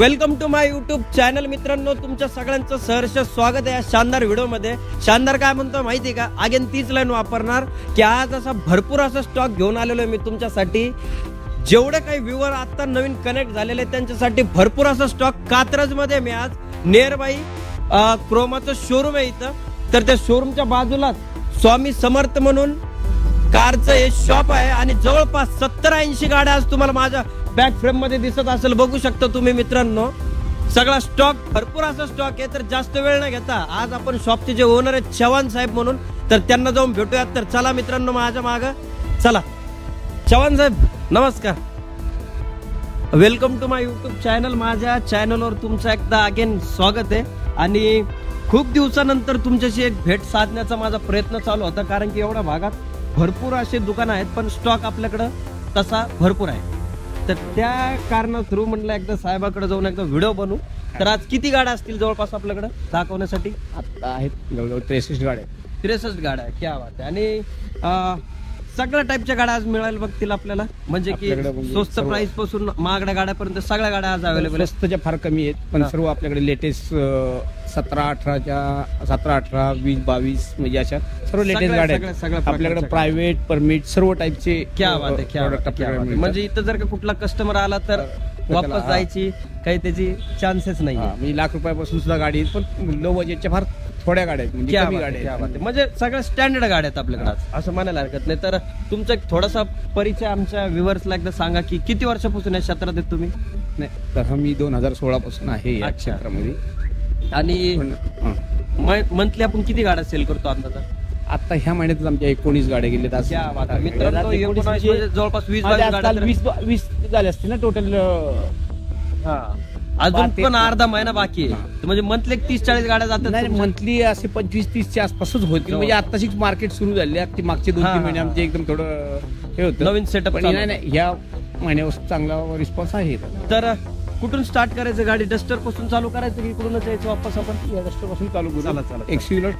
Welcome to my YouTube channel. मित्रांनो, तुमच्या सगळ्यांचं सहर्ष स्वागत आहे या शानदार व्हिडिओमध्ये. शानदार काय म्हणतो माहिती का, अगेन तीच लाईन वापरणार की आज असा भरपूर असा स्टॉक घेऊन आलेलो आहे मी तुमच्यासाठी. जेवढे काही व्ह्यूअर आता नवीन कनेक्ट झालेले त्यांच्यासाठी भरपूर असा स्टॉक कात्रज मध्ये मी आज नियर बाई क्रोमाचं शोरूम आहे इथं. तर त्या शोरूमच्या बाजूलाच स्वामी समर्थ म्हणून कारचं हे शॉप आहे आणि जवळपास 70-80 गाड्या आज तुम्हाला माझ्या बॅक फ्रेम मध्ये दिसत असेल, बघू शकता तुम्ही मित्रांनो. सगळा स्टॉक भरपूर असा स्टॉक आहे. तर जास्त वेळ न घेता आज आपण शॉपचे जे ओनर आहेत चव्हाण साहेब म्हणून, तर त्यांना जाऊन भेटूयात. तर चला मित्रांनो, माझ्या माग चला. चव्हाण साहेब नमस्कार, welcome to my YouTube channel. माझ्या चॅनलवर तुमचं एकदा अगेन स्वागत आहे. आणि खूप दिवसानंतर तुमच्याशी एक भेट साधण्याचा माझा प्रयत्न चालू होता, कारण की एवढ्या भागात भरपूर असे दुकान आहेत पण स्टॉक आपल्याकडं तसा भरपूर आहे. तर त्या कारणात थ्रू म्हटलं एकदा साहेबाकडे जाऊन एकदा व्हिडिओ बनवू. तर आज किती गाड्या असतील जवळपास आपल्याकडे दाखवण्यासाठी? आता आहेत जवळजवळ 63 गाड्या. 63 गाड्या, क्या बात आहे. आणि सगळ्या टाईपच्या गाड्या आज मिळायला बघतील आपल्याला, म्हणजे की स्वस्त प्राइस पासून महागड्या गाड्यापर्यंत सगळ्या गाड्या आज अवेलेबल आहेत. स्वस्तच्या फार कमी आहेत पण सर्व आपल्याकडे लेटेस्ट 17-18, 20-22 म्हणजे अशा सर्व लेटेस्ट गाड्या आहेत आपल्याकडे. प्रायव्हेट परमिट सर्व टाईपचे क्या बात आहे, क्या बात आहे. म्हणजे इथं जर का कुठला कस्टमर आला तर वापस जायची काही त्याची चान्सेस नाही. म्हणजे लाख रुपयापासून सुद्धा गाडी आहेत पण लो बजेटच्या फार थोड्या गाड्या आहेत, म्हणजे कमी गाड्या आहेत. म्हणजे सगळ्या स्टँडर्ड गाड्या आहेत आपल्याकडे असं म्हणायला हरकत नाही. तर तुमचा एक थोडासा परिचय आमच्या व्ह्युअर्सला एकदा सांगा की किती वर्षापासून या क्षेत्रात आहेत तुम्ही? नाही तर मी 2016 पासून आहे या क्षेत्रामध्ये. आणि मंथली आपण किती गाड्या सेल करतो अंदाजा? आता ह्या महिन्यातच आमच्या 19 गाड्या गेल्या. जवळपास 20 झाले असतील ना टोटल. अजून पण अर्धा महिना बाकी आहे, म्हणजे मंथली 30-40 गाड्या जातात. नाही, मंथली असे 25-30च्या आसपासच होतील. म्हणजे आताशीच मार्केट सुरू झाले. ती मागचे 2-3 महिने आमचे एकदम थोडं हे होतं, नवीन सेटअप. नाही ह्या महिन्यापासून चांगला रिस्पॉन्स आहे. तर कुठून स्टार्ट करायचं? गाडी डस्टर पासून चालू करायचं की कुठूनच यायचं वापस? आपण या डस्टर पासून चालू करू. चला एक्सयूला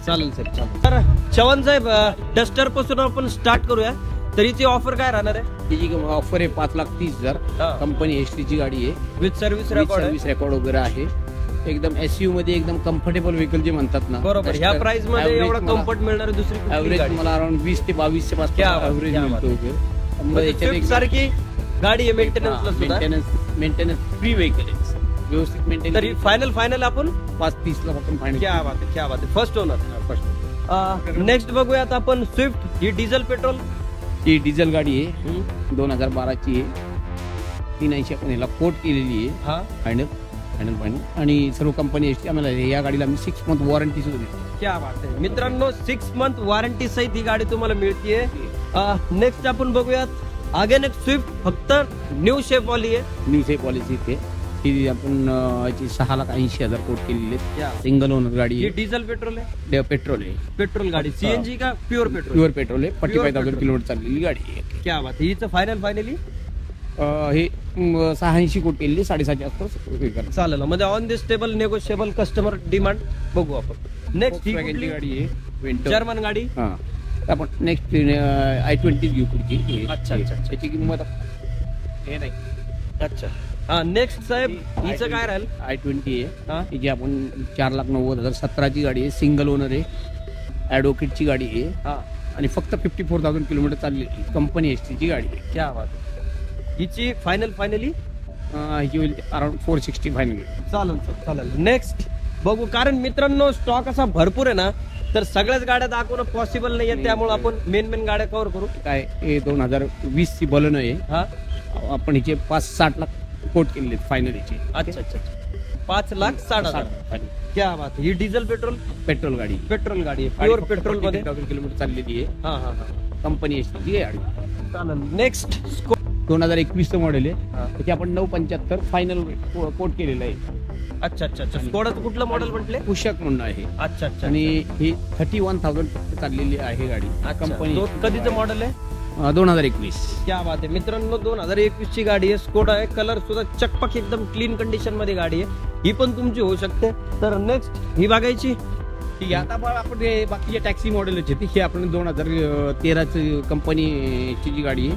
चालेल सर, चालेल. तर चव्हाण साहेब, डस्टर पासून आपण स्टार्ट करूया. तरीची ऑफर काय राहणार आहे? तिची ऑफर आहे 5,30,000. कंपनी एसटी ची गाडी आहे विथ सर्व्हिस रेकॉर्ड वगैरे आहे. एकदम एसयू मध्ये एकदम कम्फर्टेबल व्हेकल जे म्हणतात ना, बरोबर. ह्या प्राइस मध्ये एवढा कम्फर्ट मिळणार दुसरी ॲव्हरेज मला अराउंड 20 ते 22 च्या पास ॲव्हरेज मिळतो. सारखी गाडी आहे, मेंटेनन्स फ्री व्हेकल आहे, व्यवस्थित मेंटेन. तरी फायनल आपण 5,30 ला आपण फायनल. क्या बात आहे, क्या बात आहे. First owner. नेक्स्ट बघूयात आपण स्विफ्ट. ही डिझेल पेट्रोल? ही डिझेल गाडी आहे, 2012 ची आहे. 380 आपण ह्याला कोट केलेली आहे फायनल. आणि सर्व कंपनी आम्हाला या गाडीला आम्ही 6 मंथ वॉरंटी सुद्धा देतो. क्या बात आहे मित्रांनो, 6 मंथ वॉरंटी सहित ही गाडी तुम्हाला मिळते. नेक्स्ट आपण बघूयात अगेन एक स्विफ्ट, फक्त न्यू शेप वाली आहे. न्यू शेप वाली इथे ती आपण 6,80,000 कोट केलेली आहे. सिंगल ओनर गाडी आहे. डिझेल पेट्रोल आहे? पेट्रोल आहे. पेट्रोल गाडी. सीएनजी का प्युअर पेट्रोल? प्युअर पेट्रोल आहे. 45,000 किलोमीटर चाललेली गाडी आहे. क्या बात. हिचं फायनली हे 86 कोट केलेली, 7.5 आसपास चालेल. म्हणजे on this table negotiable customer demand बघू आपण. नेक्स्ट ही गाडी आहे, जर्मन गाडी. आपण नेक्स्ट i20 घेऊ पुढची. अच्छा. त्याची किंमत हे नाही. अच्छा. नेक्स्ट साहेब, हिचं काय राहील? i20 आहे. हिची आपण 4,90,000 17ची गाडी आहे. सिंगल ओनर आहे. ॲडव्होकेटची गाडी आहे आणि फक्त 54,000 किलोमीटर चाललेली कंपनी एसटीची गाडी आहे. क्या बात. हिची फायनली हिची होईल अराउंड 460 फायनल. चालेल. नेक्स्ट बघू, कारण मित्रांनो स्टॉक असा भरपूर आहे ना, तर सगळ्याच गाड्या दाखवणं पॉसिबल नाहीये, त्यामुळे आपण मेन गाड्या कव्हर करू. काय 2020 ची बलन आहे. आपण हिचे 5-60 लाख कोट केलेले फायनल हिचे. अच्छा. 5,60,000. क्या बात. ही डिझेल पेट्रोल गाडी आहे. प्युअर पेट्रोल मध्ये किलोमीटर चाललेली आहे. कंपनी एसटीची गाडी. चालेल. नेक्स्ट 2021 मॉडेल आहे. त्याची आपण 975 फायनल कोट केलेलं आहे. अच्छा. स्कोडाचं कुठलं मॉडेल म्हटले? पुषक म्हणून आहे. अच्छा. आणि ही 31,000 चाललेली आहे गाडी. कंपनी कधीचं मॉडेल आहे? 2021. क्या बात आहे मित्रांनो, 2021 ची गाडी आहे. स्कोडा आहे. कलर सुद्धा चकपक एकदम क्लीन कंडिशन मध्ये गाडी आहे. ही पण तुमची होऊ शकते. तर नेक्स्ट ही बघायची ठीक आहे. आता आपण बाकीचे टॅक्सी मॉडेल होते हे आपण 2013 कंपनीची जी गाडी आहे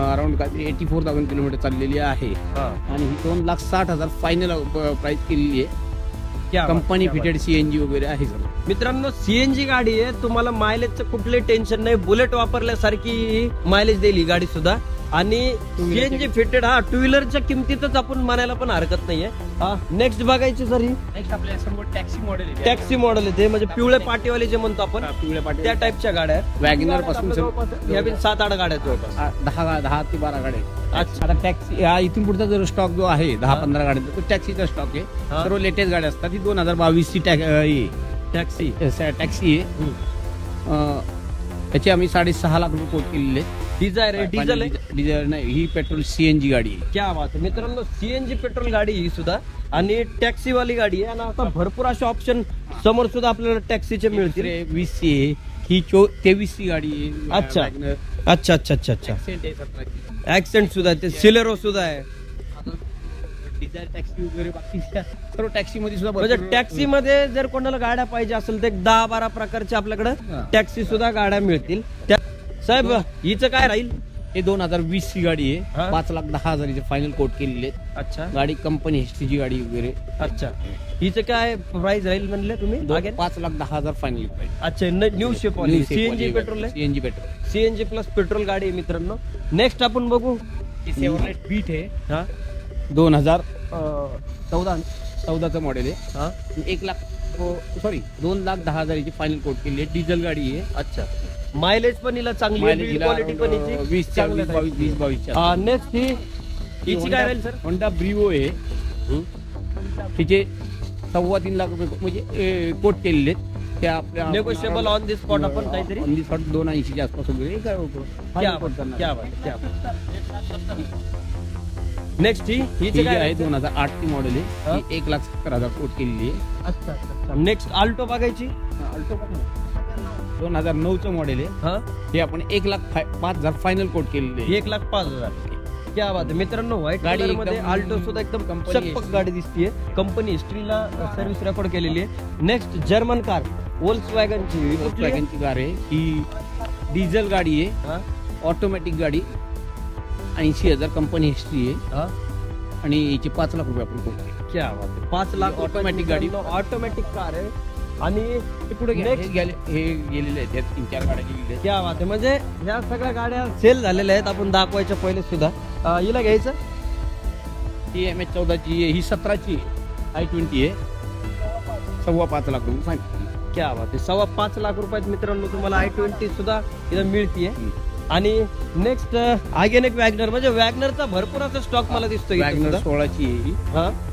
अराउंड 84,000 किलोमीटर चाललेली आहे आणि ही 2,60,000 फायनल प्राइस केलेली आहे. कंपनी फिटेड सीएनजी वगैरे आहे सर. मित्रांनो सीएनजी गाडी आहे, तुम्हाला मायलेजचं कुठलंही टेन्शन नाही. बुलेट वापरल्यासारखी मायलेज देईल ही गाडी सुद्धा. आणि सीएनजी फिटेड टू व्हीलरच्या किमतीतच आपण म्हणायला पण हरकत नाहीये. नेक्स्ट बघायची सर ही आपल्या समोर टॅक्सी मॉडेल आहे. टॅक्सी मॉडेल आहे ते म्हणजे पिवळे पाटीवाले जे म्हणतो आपण पिवळ्या पाटी त्या टाईपच्या गाड्या वॅगनर पासून या 7-8 गाड्या जवळपास 10 ते 12 गाड्या. अच्छा. आता टॅक्सी इथून पुढचा जो स्टॉक जो आहे 10-15 गाड्यांचा तो टॅक्सीचा स्टॉक आहे. सर्व लेटेस्ट गाड्या असतात. ही 2022 ची टॅक्सी आहे. त्याची आम्ही 6.5 लाख रुपये कोट केलेले. डिझेल नाही, ही पेट्रोल सीएनजी गाडी आहे. क्या बात आहे मित्रांनो, सीएनजी पेट्रोल गाडी ही सुद्धा आणि टॅक्सी वाली गाडी आहे. आणि आता भरपूर असे ऑप्शन समोर सुद्धा आपल्याला टॅक्सीचे मिळतील. 20 ची आहे ही 23 ची गाडी आहे. अच्छा अच्छा अच्छा अच्छा अच्छा. ऍक्सेंट सुद्धा आहे, सिलेरो सुद्धा आहे. डिझायर टॅक्सी वगैरे बाकी सर्व टॅक्सी मध्ये सुद्धा म्हणजे टॅक्सी मध्ये जर कोणाला गाड्या पाहिजे असेल तर 10-12 प्रकारच्या आपल्याकडे टॅक्सी सुद्धा गाड्या मिळतील. साहेब हिचं काय राहील? हे 2020 ची गाडी आहे. 5,10,000 फायनल कोट केलेले आहेत. अच्छा. गाडी कंपनी हिस्ट्रीची गाडी वगैरे. अच्छा. हिचं काय प्राइस राहील म्हणले तुम्ही? 5,10,000 फायनल प्राइस. अच्छा. न्यू शेप वाली सीएनजी पेट्रोल आहे. सीएनजी प्लस पेट्रोल गाडी आहे मित्रांनो. नेक्स्ट आपण बघू शेव्हरलेट बीट आहे. 2014चं मॉडेल आहे. 2,10,000 फायनल कोट केली आहे. डिझेल गाडी आहे. अच्छा. मायलेज पण हिला चांगली आहे, क्वालिटी पण हिची 20-22. नेक्स्ट हिची काय राहील सर? होंडा ब्रिवो आहे. तिचे 3.25 लाख रुपये म्हणजे कोट केलेले आहेत. त्या आपल्या नेगोशिएबल ऑन दी स्पॉट आपण काहीतरी ऑन दी स्पॉट 280 आसपास वगैरे. नेक्स्ट हिची काय आहे? 2008 ची मॉडेल आहे. 1,70,000 कोट केलेली आहे. अच्छा. नेक्स्ट आल्टो बघायची. आल्टो 2009चं मॉडेल आहे. हे आपण 1,05,000 फायनल कोट केलेली आहे. 1,05,000. क्या बात आहे मित्रांनो, व्हाईट कलर मध्ये आल्टो सुद्धा एकदम चकपक गाडी दिसतीये. कंपनी हिस्ट्रीला सर्व्हिस रेकॉर्ड केलेली आहे. नेक्स्ट जर्मन कार वोल्क्सवॅगनची कार आहे. ही डिझेल गाडी आहे. ऑटोमॅटिक गाडी 80,000 कंपनी हिस्ट्री आहे. आणि याची 5 लाख रुपये आपण कोट केले. क्या बात आहे. 5 लाख ऑटोमॅटिक गाडी, ऑटोमॅटिक कार आहे. आणि पुढे हे गेलेले आहेत 3-4 गाड्या गेलेल्या. क्या बात आहे. म्हणजे ह्या सगळ्या गाड्या सेल झालेल्या आहेत आपण दाखवायच्या पहिले सुद्धा. हिला घ्यायचं ही MH14 ची आहे. ही 17ची i20 आहे. 5.25 लाख रुपये फायनल. क्या बात आहे. 5.25 लाख रुपयात मित्रांनो तुम्हाला i20 सुद्धा इथं मिळतीये. आणि नेक्स्ट अगेन एक वॅगनर, म्हणजे वॅगनरचा भरपूर असा स्टॉक मला दिसतोय. वॅगनर 16ची आहे.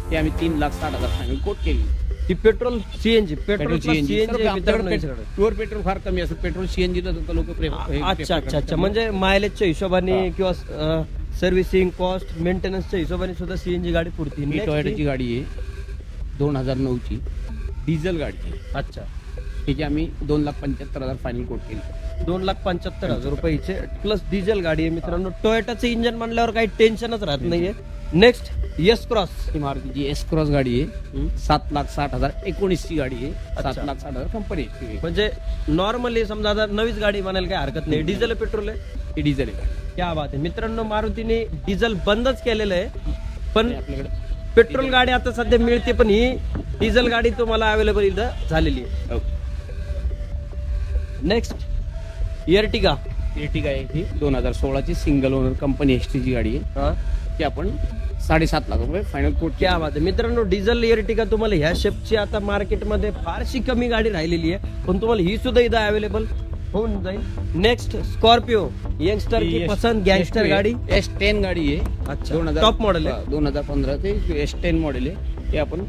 ती आम्ही 3,60,000 फायनल कोट केली. ती पेट्रोल सीएनजी प्युअर पेट्रोल फार कमी असतं. पेट्रोल सीएनजी लोक प्रेफर. अच्छा अच्छा अच्छा. म्हणजे मायलेजच्या हिशोबाने किंवा सर्व्हिसिंग कॉस्ट मेंटेनन्सच्या हिशोबाने सुद्धा सीएनजी गाडी पुरती. टोयोटाची गाडी आहे. 2009 ची डिझेल गाडी आहे. अच्छा. त्याची आम्ही 2,75,000 फायनल कोट केली. 2,75,000 रुपयाचे प्लस डिझेल गाडी आहे मित्रांनो. टोयोटाचं इंजन म्हणल्यावर काही टेन्शनच राहत नाहीये. Next S cross. ही मारुतीची एस क्रॉस गाडी आहे. 7,60,000 19 ची गाडी आहे. 7,60,000 कंपनी. म्हणजे नॉर्मली समजा आता नवीच गाडी म्हणायला काही हरकत नाही. डिझेल पेट्रोल आहे? ही डिझेल आहे. क्या बात आहे मित्रांनो, मारुतीने डिझेल बंदच केलेलं आहे पण आपल्याकडे पेट्रोल गाडी आता सध्या मिळते. पण ही डिझेल गाडी तुम्हाला अवेलेबल इथं झालेली आहे. नेक्स्ट एर्टिगा आहे. ही 2016 ची सिंगल ओनर कंपनी हिस्ट्रीची गाडी आहे. ती आपण 7.5 लाख रुपये फायनल कोट. क्या बात आहे मित्रांनो, डिझेल एर्टिगा तुम्हाला ह्या शेपची आता मार्केटमध्ये फारशी कमी गाडी राहिलेली आहे पण तुम्हाला ही सुद्धा इथं अवेलेबल होऊन जाईल. नेक्स्ट स्कॉर्पिओ यंगस्टर की पसंद गँगस्टर गाडी. S10 गाडी आहे. अच्छा. टॉप मॉडेल आहे. 2015 ते S10 मॉडेल आहे. ते आपण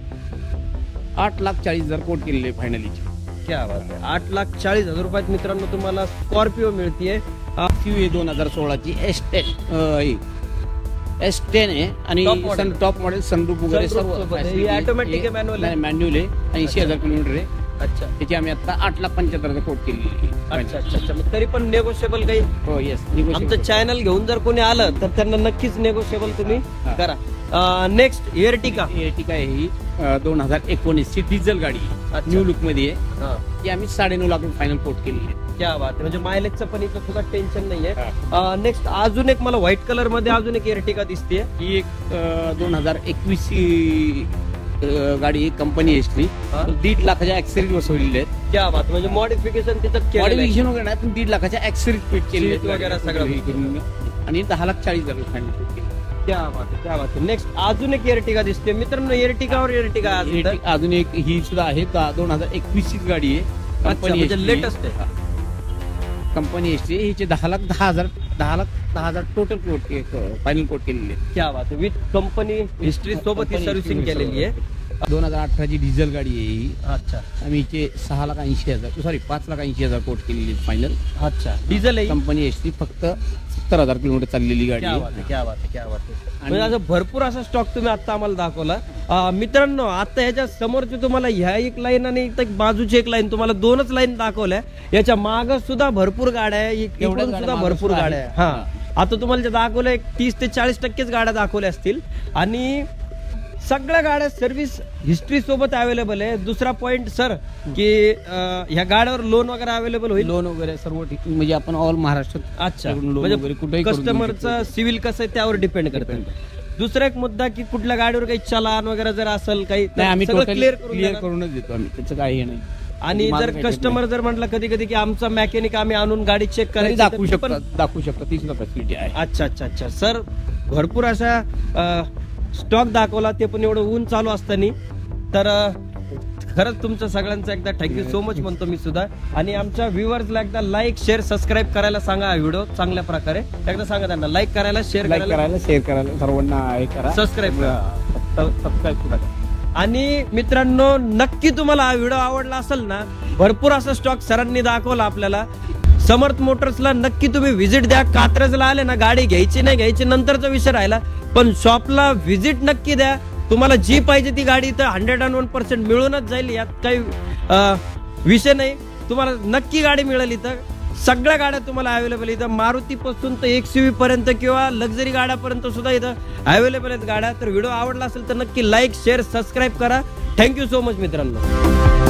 8,40,000 कोट केलेले फायनली. क्या बात आहे. 8,40,000 रुपयात मित्रांनो तुम्हाला स्कॉर्पिओ मिळतीये. 2016 ची S10 आहे. आणि टॉप मॉडेल सनरूफ वगैरे सर्व ऑटोमॅटिक आहे. मॅन्युअल आहे. 80,000 किलोमीटर आहे. अच्छा. त्याची आम्ही आता 8,75,000 कोट केली. अच्छा अच्छा अच्छा. तरी पण नेगोशिएबल काही? हो येस. आमचं चॅनल घेऊन जर कोणी आलं तर त्यांना नक्कीच नेगोशिएबल तुम्ही करा. Next Ertiga. आहे ही 2019 ची डिझेल गाडी अच्छा. न्यू लुक मध्ये आहे. हा. ती आम्ही 9.5 लाख फायनल कोट केलेली आहे. क्या बात आहे. म्हणजे मायलेजचं पण इथं सुद्धा टेन्शन नाहीये. नेक्स्ट अजून एक मला व्हाईट कलर मध्ये अजून एक एर्टिगा दिसते. ही एक 2021 ची गाडी आहे, कंपनी हिस्ट्री. हा. 1.5 लाखाच्या ऍक्सेसरीज बसवलेल्या आहेत. क्या बात. म्हणजे मॉडिफिकेशन तिथं केलेलं आहे. मॉडिफिकेशन वगैरे नाही, पण 1.5 लाखाच्या ऍक्सेसरीज फिट केलेल्या Seat वगैरे सगळं. आणि 10,40,000 फायनल कोट केली. क्या बात आहे, क्या बात आहे. नेक्स्ट अजून एक एर्टिगा दिसते मित्रांनो. एर्टिगावर एर्टिगा अजून एक ही सुद्धा आहे 2021 ची गाडी आहे, कंपनी म्हणजे लेटेस्ट आहे. Company history. हिचे 10,10,000 टोटल कोट फायनल कोट केलेली आहे. क्या बात आहे. विथ कंपनी हिस्ट्री सोबत ही सर्व्हिसिंग केलेली आहे. 2018 ची डिझेल गाडी आहे ही. अच्छा आम्ही हिचे 6,80,000 सॉरी 5,80,000 कोट केलेली आहे फायनल. अच्छा. डिझेल आहे. कंपनी हिस्ट्री फक्त 70,000 किलोमीटर चाललेली गाडी क्या आहे. बात आहे, क्या बात आहे, क्या बात आहे. म्हणजे असं भरपूर असा स्टॉक तुम्ही आता आम्हाला दाखवला. मित्रांनो आता ह्याच्या समोरची तुम्हाला ह्या एक लाईन आणि इथं बाजूची एक लाईन, तुम्हाला 2च लाईन दाखवल्या. याच्या माग सुद्धा भरपूर गाड्या आहे, एवढ्या इकडून सुद्धा गाड्या भरपूर मागं गाड्या आहे. हा आता तुम्हाला जे दाखवलं एक 30 ते 40% गाड्या दाखवल्या असतील. आणि सगळ्या गाड्या सर्व्हिस हिस्ट्री सोबत अवेलेबल आहे. दुसरा पॉइंट सर की ह्या गाड्यावर लोन वगैरे अवेलेबल होईल. लोन वगैरे सर्व ठीक, म्हणजे आपण ऑल महाराष्ट्रात अच्छा. लोन वगैरे म्हणजे कुठेही करून देऊ कस्टमरचं सिव्हिल कसं आहे त्यावर डिपेंड करतं. दुसरा एक मुद्दा की कुठल्या गाडीवर काही चलान वगैरे जर असेल काही नाही, आम्ही सगळं क्लिअर क्लिअर करूनच देतो आम्ही, त्याचं काही हे नाही. आणि माझं जर काही कस्टमर जर म्हटलं कधी कधी की आमचा मेकॅनिक आम्ही आणून गाडी चेक तरी करायची दाखवू तर ते पण- शकतात ती सुद्धा फॅसिलिटी आहे. अच्छा अच्छा अच्छा. सर भरपूर अशा स्टॉक दाखवला, ते पण एवढं ऊन चालू असताना. तर खरंच तुमचं सगळ्यांचं एकदा थँक्यू सो मच म्हणतो मी सुद्धा. आणि आमच्या व्ह्युअर्सला एकदा लाईक शेअर सबस्क्राईब करायला सांगा. हा व्हिडिओ चांगल्या प्रकारे एकदा सांगा त्यांना लाईक करायला शेअर लाईक करायला शेअर करायला सर्वांना हे करा, सबस्क्राईब करा. सबस्क्राईब सुद्धा करा. आणि मित्रांनो नक्की तुम्हाला हा व्हिडिओ आवडला असेल ना. भरपूर असा स्टॉक सरांनी दाखवला आपल्याला. समर्थ मोटर्सला नक्की तुम्ही व्हिजिट द्या. कात्रजला आले ना, गाडी घ्यायची नाही घ्यायची नंतरचा विषय राहिला, पण शॉपला व्हिजिट नक्की द्या. तुम्हाला जी पाहिजे ती गाडी इथं 101% मिळूनच जाईल, यात काही विषय नाही. तुम्हाला नक्की गाडी मिळेल इथं. सगळ्या गाड्या तुम्हाला अवेलेबल इथं, मारुती पासून तर XUV पर्यंत किंवा लक्झरी गाड्यापर्यंत सुद्धा इथं अवेलेबल आहेत गाड्या. तर व्हिडिओ आवडला असेल तर नक्की लाईक शेअर सबस्क्राईब करा. थँक्यू सो मच मित्रांनो.